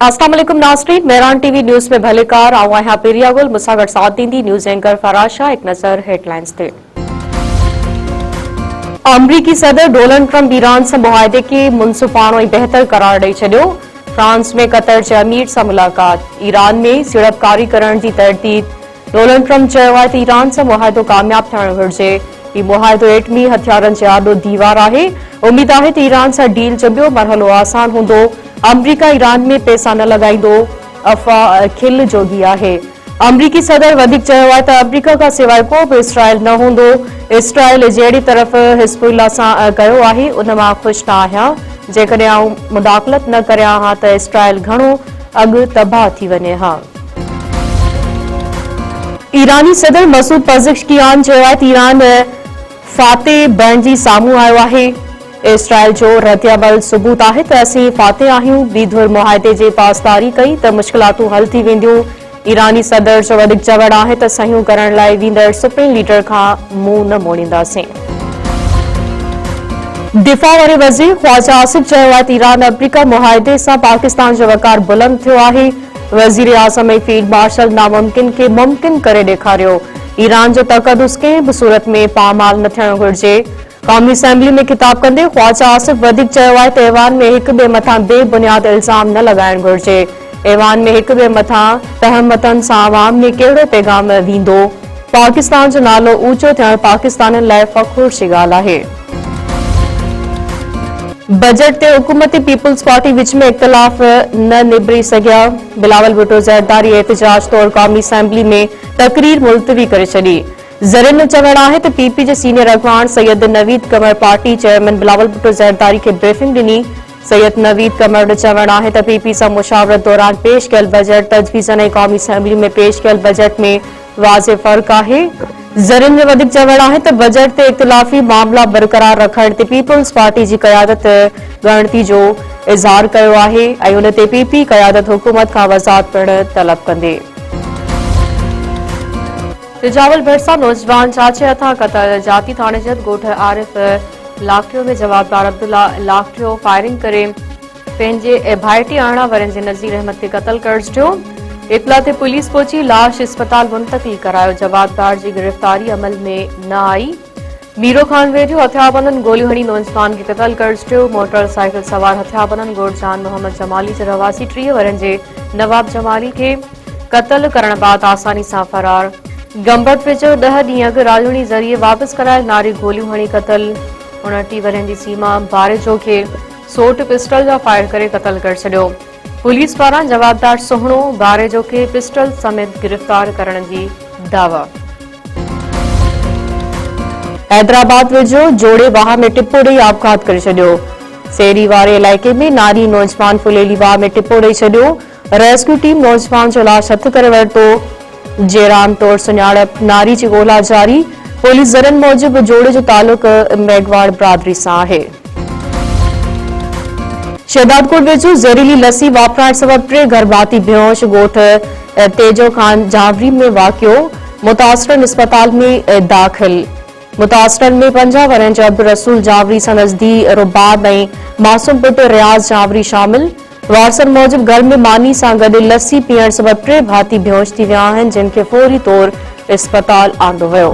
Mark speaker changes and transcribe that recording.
Speaker 1: अस्सलाम वालेकुम नाज़रीन, मेहरान टीवी न्यूज़ में भलेकार आऊं आहियां पिरिया गुल मुसागढ़ साथ दींदी न्यूज़ एंकर फराज शाह। एक नज़र हेडलाइंस ते। अमरीकी सदर डोनाल्ड ट्रंप ईरान से मुआहदे के मुनसिफानो ऐं बेहतर करार ॾेई छॾियो। फ्रांस में कतर जे अमीर सां मुलाक़ात। ईरान में सीड़पकारी करण जी तरदीद। डोनाल्ड ट्रंप चयो आहे त ईरान सां मुआहदो कामयाब थियणु घुरिजे। ही मुआहदो एटमी हथियारनि जे आॾो दीवार आहे। उम्मीद आहे त ईरान सां डील जो ॿियो मरहलो आसान हूंदो। अमरीका ईरान में पैसा न लगाईंदो, अफ़वाह खिल जोगी आहे। अमरीकी सदर वधीक चयो आहे त अमरीका खां सवाइ को बि इसराइल न हूंदो। इसराइल जहिड़ी तरफ़ हिज़्बुल्लाह सां कयो आहे उन मां ख़ुशि न आहियां। जेकॾहिं आऊं मुदाख़लत न करियां हा त इसराइल घणो अॻु तबाह थी वञे हा। ईरानी सदर मसूद पज़ेश्कियान चयो आहे त ईरान फातेह बणिजी साम्हूं आयो आहे। इसराइल जो रद्दअमल सबूत आहे त असीं फातेह आहियूं। ॿी धुर मुआहदे जे पासदारी कई त मुश्किलातूं हल थी वेंदियूं। ईरानी सदर जो वधीक चवणु आहे त सहियूं करण लाइ वींदड़ सुप्रीम लीडर खां मुंहुं न मोड़ींदासीं। दिफ़ा वारे वज़ीर ख्वाजा आसिफ चयो आहे त ईरान अमरीका मुआहदे सां पाकिस्तान जो वक़ार बुलंद थियो आहे। वज़ीर आज़म ऐं फील्ड मार्शल नामुमकिन खे मुमकिन करे ॾेखारियो। ईरान जो तक़दुस कंहिं बि सूरत में पामाल न थियणु घुरिजे। क़ौमी असेंबली में खिताब कंदे ख्वाजा आसिफ वधीक चयो आहे त ऐवान में हिक ॿिए मथां बेबुनियाद इल्ज़ाम न लॻाइणु घुरिजे। ऐवान में हिक ॿिए मथां तहमतनि सां अवाम में कहिड़ो पैगाम वेंदो। पाकिस्तान जो नालो ऊचो थियणु पाकिस्तानियुनि लाइ फ़ख़्र जी ॻाल्हि आहे। बजट ते हुकूमती पीपल्स पार्टी विच में इख़्तिलाफ़ न निबरी सघिया। बिलावल भुट्टो ज़रदारी एहतिजाज तौर क़ौमी असेंबली में तक़रीर मुलतवी करे छॾी। ज़रीन जो चवणु आहे त पीपी जे सीनियर अॻवान सैयद नवीद कमर पार्टी चेयरमैन बिलावल भुट्टो ज़रदारी खे ब्रीफिंग ॾिनी। सैयद नवीद कमर जो चवणु आहे त पीपी सां मुशावरत दौरान पेश कयल बजट तजवीज़नि ऐं क़ौमी असेंबली में पेश कयल बजट में वाज़े फ़र्क़ आहे। ज़रीन जो वधीक चवणु आहे त बजट ते इख़्तिलाफ़ी मामला बरक़रार रखण ते पीपल्स पार्टी जी क़यादत ॻणती जो इज़हार कयो आहे ऐं उन ते पीपी क़यादत हुकूमत खां वज़ाहत पिणु तलब कंदे। रिजावल भरसा नौजवान चाचे हथां क़तल। जाती थाणे जद ॻोठ आरिफ लाखियो में जवाबदार अब्दुल्ला लाखियो फायरिंग करे पंहिंजे भाइटी 18 वरनि जे नज़ीर अहमद खे क़तल करे छॾियो। इतला ते पुलिस पहुची लाश अस्पताल मुंतक़िल करायो। जवाबदार जी गिरफ़्तारी अमल में न आई। मीरो खान वेझो हथियारबंदनि गोलियूं हणी नौजवान खे क़तल करे छॾियो। मोटरसाइकिल सवार हथियारबंदनि गोरजान मोहम्मद जमाली जे रवासी 30 वरनि जे नवाब जमाली खे क़तल करण बाद आसानी सां फरार। गंबट वेझो 10 ॾींहं अॻु राजूनी ज़रिए वापसि करायल नारी गोलियूं हणी क़तल। 29 वरनि जी सीमा बारेजो खे सोट पिस्टल जा फायर करे क़तल करे छॾियो। पुलिस पारां जवाबदार सुहिणो बारेजो खे पिस्टल समेत गिरफ़्तार करण जी दावा। हैदराबाद वेझो जोड़े वाह में टिपो ॾेई आपघात करे छॾियो। सेरी वारे इलाइक़े में नारी नौजवान फुलेली वाह में टिपो ॾेई छॾियो। रेस्क्यू टीम नौजवान जो लाश हथ करे वरितो। जेराम तौर सुञाणप नारी जी ॻोल्हा जारी। पुलिस ज़रनि मूजिब जोड़े जो तालुक मेघवाड़ बिरादरी सां आहे। शहदादकोट वेझो ज़हरीली लस्सी वापराइण सबबि 3 गर्भाती बेहोश ॻोठ तेजो खान जावरी में वाक़ियो। मुतासिरन अस्पताल में दाख़िल। मुतासिरन में 50 वरनि जो अब्दुल रसूल जावरी संदसि धीउ रुबाब ऐं मासूम पुटु रियाज़ जावरी शामिल। वारसनि मूजिब घर में मानी सां गॾु लस्सी पीअण सबबि 3 भाती बेहोश थी विया आहिनि जिन खे फौरी तौर अस्पताल आंदो वियो।